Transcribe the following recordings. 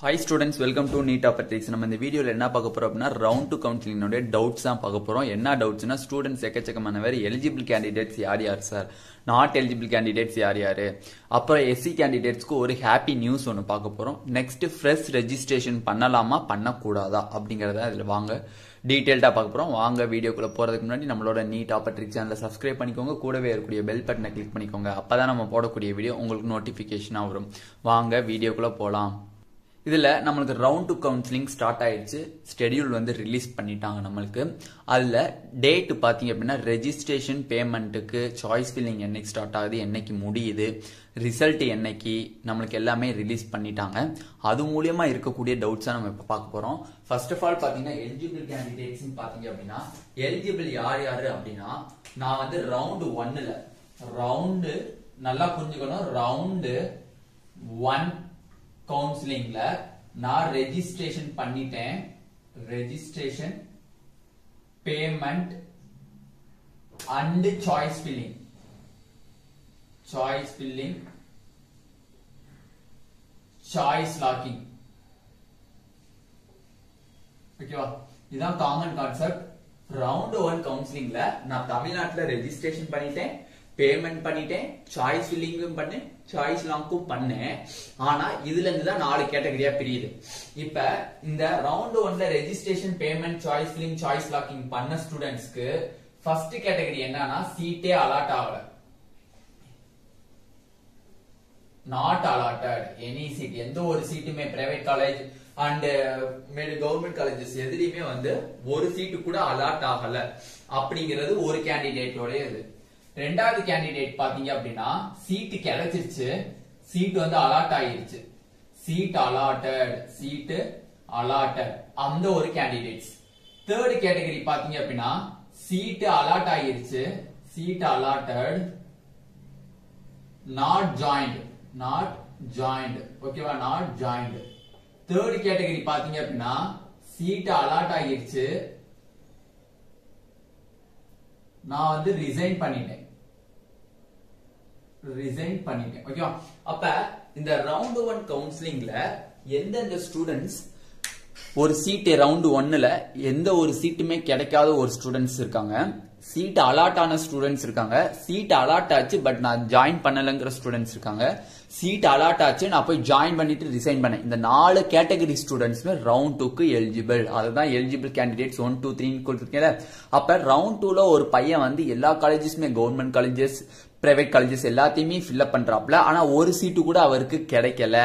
Hi students, welcome to Neet Optics. நம்ம இந்த வீடியோல என்ன பார்க்க போறோம் அப்படினா round 2 counseling ஓட டவுட்ஸ் தான் பார்க்க போறோம். என்ன டவுட்ஸ்னா ஸ்டூடண்ட்ஸ் எக்கச்சக்கமான வேற எலிஜிபிள் கேண்டிடேட்ஸ் யார் யார் சார், நாட் எலிஜிபிள் கேண்டிடேட்ஸ் யார் யார், அப்புறம் எஸ்சி கேண்டிடேட்ஸ்க்கு ஒரு ஹாப்பி நியூஸ் ஒன்னு பார்க்க போறோம். நெக்ஸ்ட் ஃப்ரெஷ் ரெஜிஸ்ட்ரேஷன் பண்ணலாமா பண்ணக்கூடாதா அப்படிங்கறத இதுல வாங்க டீடைல்டா பார்க்க போறோம். வாங்க வீடியோக்குள்ள போறதுக்கு முன்னாடி நம்மளோட நீட் ஆப்பர்ட்ரிக் சேனலை சப்ஸ்கிரைப் பண்ணிக்கோங்க, கூடவே இருக்கக்கூடிய பெல் பட்டனை கிளிக் பண்ணிக்கோங்க. அப்பதான் நம்ம போடக்கூடிய வீடியோ உங்களுக்கு நோட்டிபிகேஷனா வரும். வாங்க வீடியோக்குள்ள போலாம். இதுல நம்மளுக்கு ரவுண்ட் 2 கவுன்சிலிங் ஸ்டார்ட் ஆயிடுச்சு, ஷெட்யூல் வந்து ரிலீஸ் பண்ணிட்டாங்க நம்மளுக்கு. அதுல டேட் பாத்தீங்க அப்படின்னா ரெஜிஸ்ட்ரேஷன் பேமெண்ட்டுக்கு சாய்ஸ் ஃபில்லிங் என்னைக்கு ஸ்டார்ட் ஆகுது, என்னைக்கு முடியுது, ரிசல்ட் என்னைக்கு, நம்மளுக்கு எல்லாமே ரிலீஸ் பண்ணிட்டாங்க. அது மூலியமா இருக்கக்கூடிய டவுட்ஸா நம்ம இப்ப பார்க்க போறோம். ஃபர்ஸ்ட் ஆஃப் ஆல் பாத்தீங்கன்னா எலிஜிபிள் கேண்டிடேட்ஸ் பாத்தீங்க அப்படின்னா எலிஜிபிள் யார் யாரு அப்படின்னா, நான் வந்து ரவுண்ட் 1ல ரவுண்டு நல்லா புரிஞ்சுக்கணும், ரவுண்டு 1 கவுன்சிலிங்ல நான் ரெஜிஸ்ட்ரேஷன் பண்ணிட்டேன். Registration payment and choice filling choice locking. ஓகேவா, இதுதான் காமன் கான்செப்ட். ரவுண்ட் 1 கவுன்சிலிங்ல நான் தமிழ்நாட்டுல ரெஜிஸ்ட்ரேஷன் பண்ணிட்டேன், பேமெண்ட் பண்ணிட்டேன், சாய்ஸ் ஃபில்லிங்கும் பண்ணேன், சாய்ஸ் லாக்கும் பண்ணேன். ஆனா இதுல இருந்து தான் 4 கேட்டகரியா பிரியுது. இப்ப இந்த ரவுண்ட் 1ல registration payment choice filling choice locking பண்ண ஸ்டூடெண்ட்ஸ்க்கு ஃபர்ஸ்ட் கேட்டகரி என்னன்னா சீட்டே அலாட் ஆகல, நாட் அலாட்டட் எனி சீட். எந்த ஒரு சீட்டுமே private college and government colleges எதுலயுமே வந்து ஒரு சீட்டு கூட அலாட் ஆகல அப்படிங்கிறது ஒரு கேண்டிடேட்டோட இது. ரெண்டாவது கேண்டிடேட் பாத்தீங்க அப்படின்னா சீட்டு கிடைச்சிருச்சு, சீட் வந்து அலாட் ஆயிருச்சு, சீட் அலாட்டட் அந்த ஒரு கேண்டிடேட்ஸ். தேர்ட் கேட்டகரி பாத்தீங்க அப்படின்னா சீட் அலாட் ஆயிருச்சு, சீட் அலாட்டட் நாட் ஜாயின்ட் ஓகேவா, நாட் ஜாயின்ட். தேர்ட் கேட்டகரி பாத்தீங்க அப்படின்னா சீட் அலாட் ஆயிருச்சு, நான் வந்து ரிசைன் பண்ணிட்டேன். ஓகேவா. அப்ப இந்த ரவுண்ட் 1 கவுன்சிலிங்ல எந்தெந்த ஸ்டூடெண்ட்ஸ் ஒரு சீட் ரவுண்ட் 1ல எந்த ஒரு சீட்டுமே கிடைக்காத ஒரு ஸ்டூடெண்ட்ஸ் இருக்காங்க, சீட் அலாட் ஆன ஸ்டூடெண்ட்ஸ் இருக்காங்க, சீட் அலாட் ஆச்சு பட் நான் ஜாயின் பண்ணலங்கிற ஸ்டூடெண்ட்ஸ் இருக்காங்க, சீட் அலாட் ஆச்சு நான் போய் ஜாயின் பண்ணிட்டு ரிசைன் பண்ணேன். இந்த 4 கேட்டகரி ஸ்டூடெண்ட்ஸ் ரவுண்ட் 2க்கு எலிஜிபிள். அதுதான் எலிஜிபிள் கேண்டிடேட்ஸ் 1 2 3 கொடுத்துருக்கேன். அப்ப ரவுண்ட் 2ல ஒரு பையன் வந்து எல்லா காலேஜஸ்மே கவர்மெண்ட் காலேஜஸ் பிரைவேட் காலேஜஸ் எல்லாத்தையுமே ஃபில்அப் பண்றாப்ல, ஆனா ஒரு சீட்டு கூட அவருக்கு கிடைக்கல.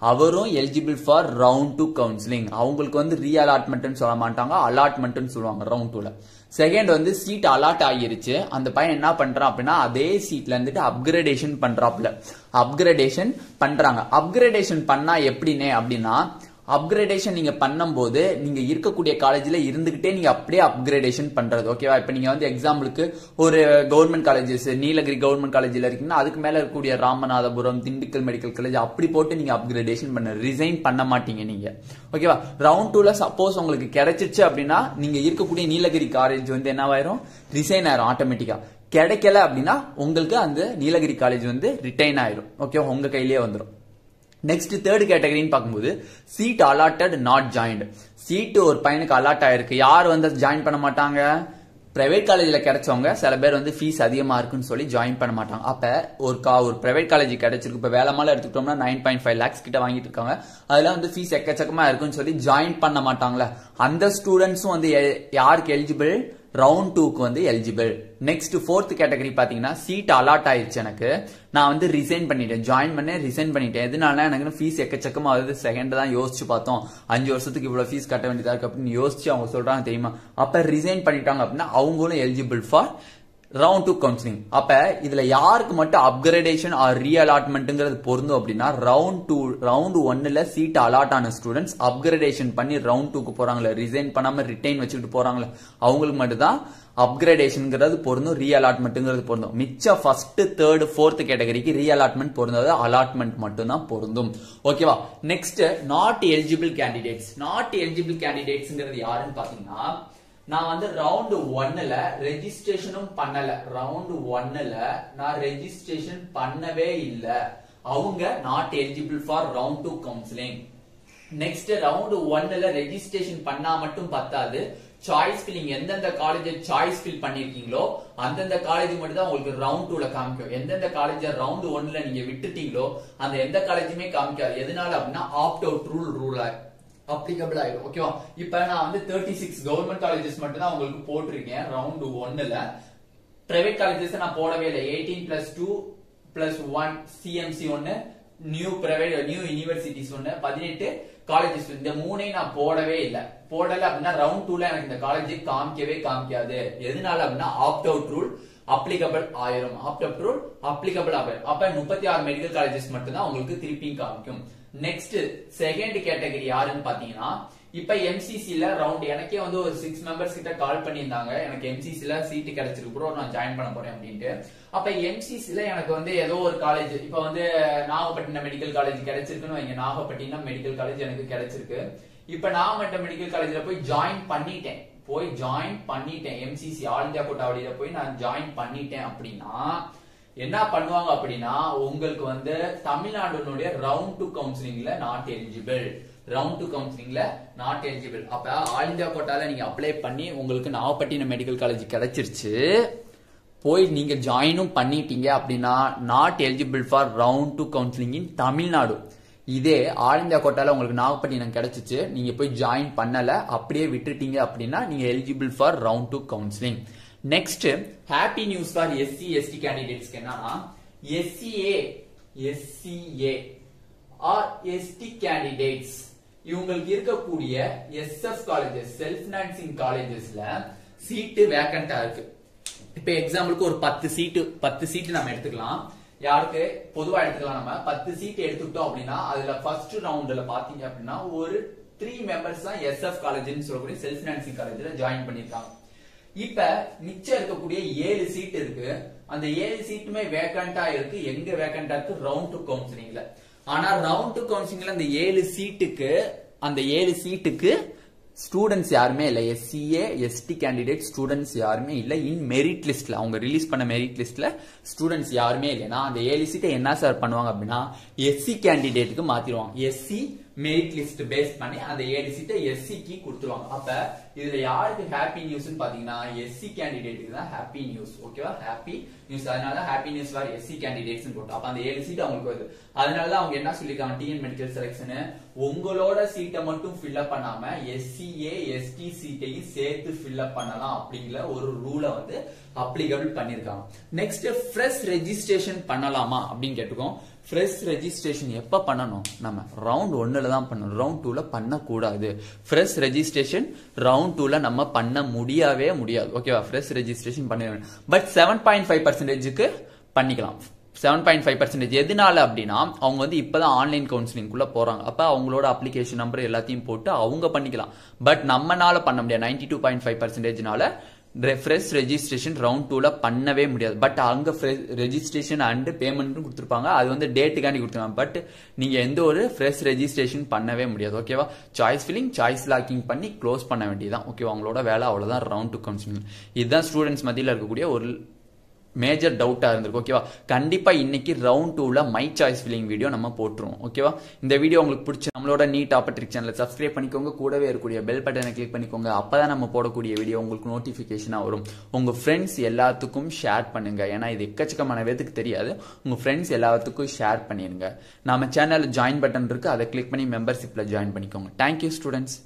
அவரும் எலிஜிபிள் ஃபார் ரவுண்ட் 2 கவுன்சிலிங். அவங்களுக்கு வந்து ரீ அலாட்மெண்ட் சொல்ல மாட்டாங்க, அலாட்மெண்ட் சொல்லுவாங்க ரவுண்ட் 2ல. செகண்ட் வந்து சீட் அலாட் ஆகிருச்சு, அந்த பையன் என்ன பண்றான் அப்படின்னா அதே சீட்ல இருந்துட்டு அப்கிரேடேஷன் பண்றாப்ல. அப்கிரேடேஷன் பண்றாங்க. அப்கிரேடேஷன் பண்ணா எப்படின்னு அப்படின்னா, அப்கிரேடேஷன் நீங்க பண்ணும்போது நீங்க இருக்கக்கூடிய காலேஜ்ல இருந்துகிட்டே நீங்க அப்படியே அப்கிரேடேஷன் பண்றது. ஓகேவா. இப்ப நீங்க வந்து எக்ஸாம்பிளுக்கு ஒரு கவர்மெண்ட் காலேஜஸ் நீலகிரி கவர்மெண்ட் காலேஜ்ல இருக்கீங்கன்னா அதுக்கு மேல இருக்கக்கூடிய ராமநாதபுரம் திண்டுக்கல் மெடிக்கல் காலேஜ் அப்படி போட்டு நீங்க அப்கிரேடேஷன் பண்ண, ரிசைன் பண்ண மாட்டீங்க நீங்க. ஓகேவா. ரவுண்ட் 2ல சப்போஸ் உங்களுக்கு கிடைச்சிருச்சு அப்படின்னா நீங்க இருக்கக்கூடிய நீலகிரி காலேஜ் வந்து என்னவாயிரும், ரிசைன் ஆயிரும் ஆட்டோமேட்டிக்கா. கிடைக்கல அப்படின்னா உங்களுக்கு அந்த நீலகிரி காலேஜ் வந்து ரிட்டைன் ஆயிரும். ஓகே, உங்க கையிலேயே வந்துடும். நெக்ஸ்ட் தேர்ட் கேட்டகரின்னு பார்க்கும்போது seat allotted not joined. Seat ஒரு பையனுக்கு அலாட் ஆயிருக்கு, யார் வந்து ஜாயின் பண்ண மாட்டாங்க, பிரைவேட் காலேஜ்ல கிடைச்சவங்க. சில பேர் வந்து ஃபீஸ் அதிகமா இருக்குன்னு சொல்லி ஜாயின் பண்ண மாட்டாங்க. அப்ப ஒரு பிரைவேட் காலேஜ் கிடைச்சிருக்கு, இப்ப வேலைமால எடுத்துக்கிட்டோம்னா 9.5 lakhs கிட்ட வாங்கிட்டு இருக்காங்க, அதுல வந்து ஃபீஸ் எக்கச்சக்கமா இருக்குன்னு சொல்லி ஜாயின் பண்ண மாட்டாங்களா, அந்த ஸ்டூடெண்ட்ஸும் வந்து யாருக்கு எலிஜிபிள், ரவுண்ட் 2க்கு வந்து எலிஜிபிள். நெக்ஸ்ட் ஃபோர்த் கேட்டகரி பாத்தீங்கன்னா சீட் அலாட் ஆயிடுச்சு, எனக்கு நான் வந்து ரிசைன் பண்ணிட்டேன், ஜாயின் பண்ணேன் ரிசைன் பண்ணிட்டேன். எதனால எனக்கு ஃபீஸ் எக்கச்சக்கமா வருது, செகண்ட் தான் யோசிச்சு பார்த்தோம், 5 வருஷத்துக்கு இவ்வளவு ஃபீஸ் கட்ட வேண்டியதா இருக்கு அப்படின்னு யோசிச்சு அவங்க சொல்றாங்க தெரியுமா. அப்ப ரிசைன் பண்ணிட்டாங்க அப்படின்னா அவங்களும் எலிஜிபிள் ஃபார் ரவுண்ட் 2 கவுன்சிலிங். அப்ப இதுல யாருக்கு மட்டும் அப்கிரேடேஷன் ஆர் ரீ அலாட்மெண்ட்ங்கிறது பொருந்தும் அப்படின்னா, ரவுண்ட் 1ல சீட் அலாட் ஆன ஸ்டூடெண்ட்ஸ் அப்கிரேடேஷன் பண்ணி ரவுண்ட் 2க்கு போறாங்களே, ரிசைன் பண்ணாம ரிட்டைன் வச்சுட்டு போறாங்களே, அவங்களுக்கு மட்டும் தான் அப்கிரேடேஷன்ங்கிறது பொருந்தும், ரீ அலாட்மெண்ட்ங்கிறது பொருந்தும். மிச்ச ஃபர்ஸ்ட் தேர்ட் ஃபோர்த் கேட்டகரிக்கு ரீ அலாட்மெண்ட் பொருந்தாது, அலாட்மெண்ட் மட்டும் தான் பொருந்தும். ஓகேவா. Next not eligible candidates. Not eligible கேண்டிடேட்ஸ்ங்கிறது யாருன்னு பாத்தீங்கன்னா, நான் வந்து ரவுண்ட் 1ல ரெஜிஸ்ட்ரேஷனும் பண்ணல, ரவுண்ட் 1ல நான் ரெஜிஸ்ட்ரேஷன் பண்ணவே இல்ல, அவங்க not eligible for round 2 counselling. Next round 1ல ரெஜிஸ்ட்ரேஷன் பண்ணா மட்டும் பத்தாது, சாய்ஸ் ஃபில்லிங் எந்தெந்த காலேஜ் சாய்ஸ் ஃபில் பண்ணிருக்கீங்களோ அந்தந்த காலேஜ் மட்டும் தான் உங்களுக்கு ரவுண்ட் 2ல காமிக்கும். எந்தெந்த காலேஜ் ரவுண்ட் 1ல நீங்க விட்டுட்டீங்களோ அந்த எந்த காலேஜுமே காமிக்காது. எதனால அப்படின்னா ஆப்ட் அவுட் ரூல் அப்ளிகபிள் ஆயிடும். ஓகேவா? இப்ப நான் வந்து 36 கவர்மெண்ட் காலேஜஸ் மட்டும் தான் உங்களுக்கு போட்டிருக்கேன் ரவுண்ட் 1ல. பிரைவேட் காலேஜஸ் நான் போடவே இல்லை. 18+2+1 சிஎம்சி 1, நியூ யூனிவர்சிட்டிஸ் 1, 18 காலேஜஸ், இந்த மூணையும் நான் போடவே இல்லை. போடல அப்படின்னா ரவுண்ட் 2ல எனக்கு இந்த காலேஜ் காமிக்கவே காமிக்காது. எதனால அப்படின்னா ஆப்ட் அவுட் ரூல் அப்ளிகபிள் ஆயிரும். ஆப்ட் அவுட் ரூல் அப்ளிகபிள் ஆயிரும். அப்ப 36 மெடிக்கல் காலேஜஸ் மட்டும் தான் உங்களுக்கு திருப்பி காமிக்கும். நெக்ஸ்ட் செகண்ட் கேட்டகரி யாருன்னு பாத்தீங்கன்னா, இப்ப எம்சிசில ரவுண்ட் எனக்கே வந்து ஒரு 6 மெம்பர்ஸ் கிட்ட கால் பண்ணியிருந்தாங்க, எனக்கு எம்சிசில சீட்டு கிடைச்சிருக்கு ப்ரோ, நான் ஜாயின் பண்ண போறேன் அப்படின்ட்டு. அப்ப எம்சிசில எனக்கு வந்து ஏதோ ஒரு காலேஜ், இப்ப வந்து நாகப்பட்டினம் மெடிக்கல் காலேஜ் கிடைச்சிருக்குன்னு வைங்க. நாகப்பட்டினம் மெடிக்கல் காலேஜ் எனக்கு கிடைச்சிருக்கு. இப்ப நாகப்பட்டினம் மெடிக்கல் காலேஜ்ல போய் ஜாயின் பண்ணிட்டேன். எம்சிசி ஆல் இந்தியா கோட்டா வழியில போய் நான் ஜாயின் பண்ணிட்டேன் அப்படின்னா என்ன பண்ணுவாங்க அப்படின்னா, உங்களுக்கு வந்து தமிழ்நாடுனுடைய ரவுண்ட் 2 கவுன்சிலிங்ல நாட் எலிஜிபிள். அப்ப ஆல் இந்தியா கோட்டால நீங்க அப்ளை பண்ணி உங்களுக்கு நாகப்பட்டினம் மெடிக்கல் காலேஜ் கிடைச்சிருச்சு, போய் நீங்க ஜாயினும் பண்ணிட்டீங்க அப்படின்னா not eligible for round 2 counselling in Tamil Nadu. இதே ஆல் இந்தியா கோட்டால உங்களுக்கு நாகப்பட்டினம் கிடைச்சிச்சு, நீங்க போய் ஜாயின் பண்ணல, அப்படியே விட்டுட்டீங்க அப்படின்னா நீங்க eligible for round 2 counselling. Next happy news for SC ST கேண்டிடேட்ஸ்க்கு என்னன்னா, எஸ்சிஏ ஆர் எஸ்டி கேண்டிடேட்ஸ் இவங்களுக்கு இருக்கக்கூடிய எஸ்எஃப் காலேஜஸ், செல்ஃப் பினான்சிங் காலேஜஸ்ல சீட்டு வேக்கண்டா இருக்கு. இப்ப எக்ஸாம்பிளுக்கு ஒரு 10 சீட்டு நம்ம எடுத்துக்கலாம். யாருக்கு பொதுவா எடுத்துக்கலாம். நம்ம 10 சீட் எடுத்துக்கிட்டோம் அப்படின்னா அதுல ஃபர்ஸ்ட் ரவுண்ட்ல பாத்தீங்க அப்படின்னா ஒரு 3 மெம்பர்ஸ் தான் எஸ்எஃப் காலேஜ்னு சொல்லக்கூடிய செல்ஃப் பினான்சிங் காலேஜ்ல ஜாயின் பண்ணிருக்காங்க. இப்ப மிச்சம் இருக்கக்கூடிய 7 சீட் இருக்கு. அந்த 7 சீட்டுமே வேக்கண்டா இருக்கு. எங்க வேக்கண்டா இருக்கு? ரவுண்ட் 2 கவுன்சிலிங்ல. ஆனா ரவுண்ட் 2 கவுன்சிலிங்ல அந்த 7 சீட்டுக்கு ஸ்டூடெண்ட்ஸ் யாருமே இல்ல. எஸ்சிஏ எஸ்டி கேண்டிடேட் ஸ்டூடெண்ட்ஸ் யாருமே இல்ல. இன் மெரிட் லிஸ்ட்ல, அவங்க ரிலீஸ் பண்ண மெரிட் லிஸ்ட்ல ஸ்டூடெண்ட்ஸ் யாருமே இல்லைன்னா அந்த 7 சீட்டை என்ன சார் பண்ணுவாங்க அப்படின்னா எஸ்சி கேண்டிடேட்டுக்கு மாத்திடுவாங்க. எஸ்சி மெரிட் லிஸ்ட் பேஸ் பண்ணி அந்த 7 சீட்டை எஸ்சிக்கு கொடுத்துருவாங்க. அப்ப இதுல யாருக்கு ஹாப்பி நியூஸ் பாத்தீங்கன்னா எஸ்சி கேண்டிடேட்டுக்கு தான் ஹாப்பி நியூஸ். ஓகேவா? Happy news. அதனால happy news for SC candidates போட்டோம். அப்ப அந்த 7 சீட் அவங்களுக்கு வருது. அதனாலதான் அவங்க என்ன சொல்லிருக்காங்க, டிஎன் மெடிக்கல் செலக்ஷன் உங்களோட சீட்டை மட்டும் ஃபில்அப் பண்ணாம எஸ்சிஏ எஸ்டி சீட்டையும் சேர்த்து ஃபில்அப் பண்ணலாம் அப்படிங்கிற ஒரு ரூலை வந்து அப்ளிகபிள் பண்ணிருக்காங்க. நெக்ஸ்ட் ஃப்ரெஷ் ரெஜிஸ்ட்ரேஷன் பண்ணலாமா அப்படின்னு கேட்டுக்கோம். ஃப்ரெஷ் ரெஜிஸ்ட்ரேஷன் எப்ப பண்ணணும்? நம்ம ரவுண்ட் 1ல தான் பண்ணணும். ரவுண்ட் 2ல பண்ணக்கூடாது. ஃப்ரெஷ் ரெஜிஸ்ட்ரேஷன் ரவுண்ட் 2ல நம்ம பண்ண முடியாது. ஓகேவா? ஃப்ரெஷ் ரெஜிஸ்ட்ரேஷன் பண்ணிடணும். பட் 7.5% பண்ணிக்கலாம். 7.5%. எதனால அப்படின்னா அவங்க வந்து இப்பதான் ஆன்லைன் கவுன்சிலிங்குள்ள போறாங்க. அப்ப அவங்களோட அப்ளிகேஷன் நம்பர் எல்லாத்தையும் போட்டு அவங்க பண்ணிக்கலாம். பட் நம்மனால பண்ண முடியாது. 92.5%னால ஃப்ரெஷ் ரெஜிஸ்ட்ரேஷன் ரவுண்ட் 2ல பண்ணவே முடியாது. பட் அங்க ரெஜிஸ்ட்ரேஷன் அண்ட் பேமெண்ட்டும் கொடுத்துருப்பாங்க. அது வந்து டேட்டுக்காண்டி கொடுத்துருவாங்க. பட் நீங்க எந்த ஒரு ஃப்ரெஷ் ரெஜிஸ்ட்ரேஷன் பண்ணவே முடியாது. ஓகேவா? சாய்ஸ் ஃபில்லிங், சாய்ஸ் லாக்கிங் பண்ணி க்ளோஸ் பண்ண வேண்டியதான். ஓகேவா? அவங்களோட வேலை அவ்வளவுதான். ரவுண்ட் 2 கவுன்சிலிங் இதுதான் ஸ்டூடெண்ட்ஸ் மத்தியில் இருக்கக்கூடிய ஒரு மேஜர் டவுட்டா இருந்திருக்கு. ஓகேவா? கண்டிப்பா இன்னைக்கு ரவுண்ட் 2ல மை சாய்ஸ் ஃபில்லிங் வீடியோ நம்ம போட்டுருவோம். ஓகேவா? இந்த வீடியோ உங்களுக்கு பிடிச்ச நம்மளோட நீட் ஆப்பர்ட்ரிக் சேனலை சப்ஸ்கிரைப் பண்ணிக்கோங்க. கூடவே இருக்கக்கூடிய பெல் பட்டனை கிளிக் பண்ணிக்கோங்க. அப்பதான் நம்ம போடக்கூடிய வீடியோ உங்களுக்கு நோட்டிபிகேஷனா வரும். உங்க ஃப்ரெண்ட்ஸ் எல்லாத்துக்கும் ஷேர் பண்ணுங்க. ஏன்னா இது எக்கச்சக்கமான பேருக்கு தெரியாது. உங்க ஃப்ரெண்ட்ஸ் எல்லாத்துக்கும் ஷேர் பண்ணிருங்க. நம்ம சேனல் ஜாயின் பட்டன் இருக்கு, அதை கிளிக் பண்ணி மெம்பர்ஷிப்ல ஜாயின் பண்ணிக்கோங்க. Thank you students.